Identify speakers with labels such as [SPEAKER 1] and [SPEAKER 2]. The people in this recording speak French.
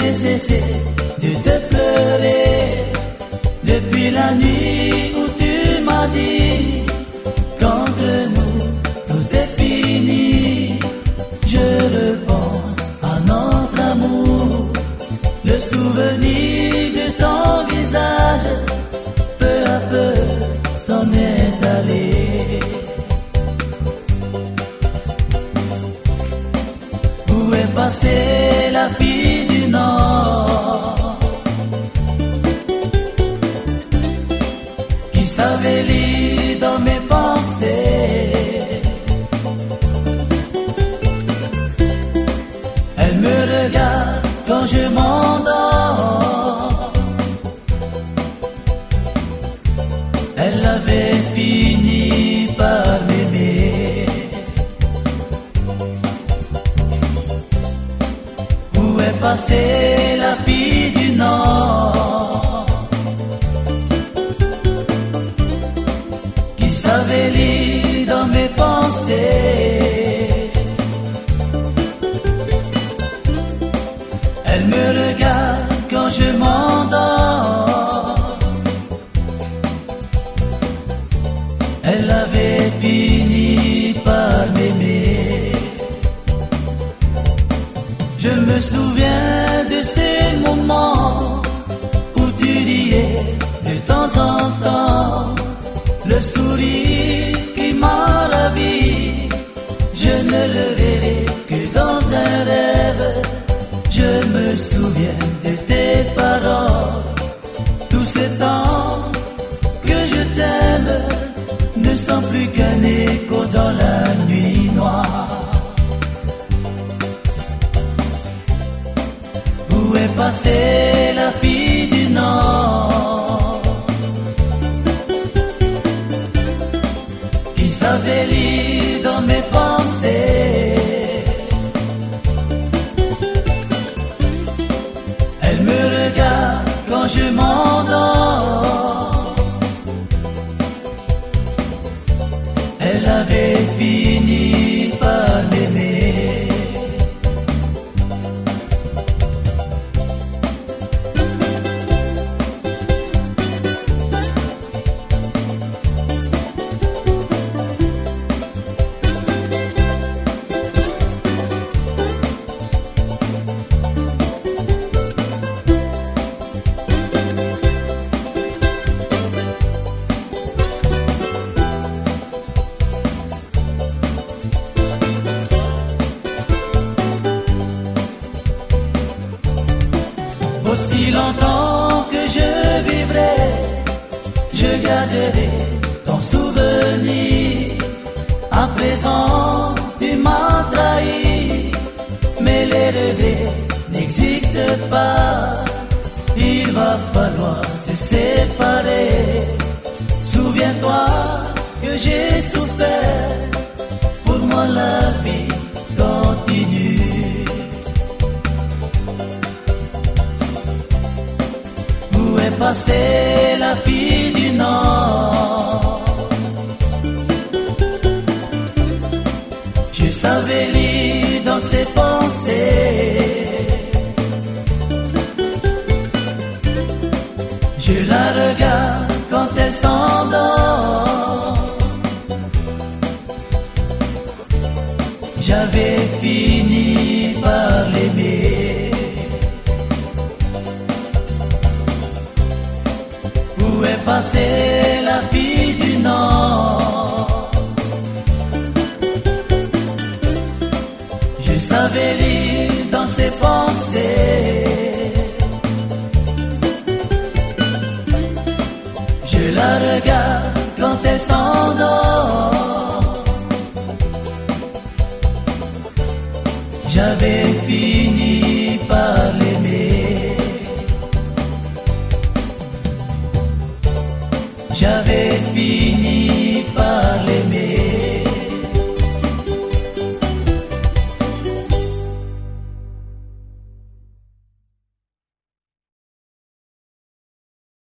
[SPEAKER 1] j'ai cessé de te pleurer depuis la nuit où tu m'as dit qu'entre nous tout est fini. Je repense à notre amour, le souvenir de ton visage peu à peu s'en est allé. Où est passée la fille du Nord qui savait lire dans mes pensées? Elle me regarde quand je m'endors. Elle avait fini par m'aimer. Où est passée la fille du Nord qui savait lire dans mes pensées? Elle me regarde quand je m'endors. Elle avait fini par m'aimer. Je me souviens de ces moments où tu riais de temps en temps, le sourire qui m'a ravi. Je ne le verrai que dans un rêve. Je me souviens de tes paroles. Tout ce temps que je t'aime ne sont plus qu'un écho dans la nuit noire. Où est passée la fille du Nord qui savait lire dans mes pensées? Elle me regarde quand je m'endors. Elle avait fini par m'aimer. Aussi longtemps que je vivrai, je garderai ton souvenir. À présent, tu m'as trahi, mais les regrets n'existent pas. Il va falloir se séparer. Souviens-toi que j'ai souffert. Pour moi, la vie continue. Où est passée la fille du Nord? Je savais lire dans ses pensées. Je la regarde quand elle s'endort. J'avais fini par l'aimer. Où est passée la fille du Nord? Je savais lire dans ses pensées. Je la regarde quand elle s'endort.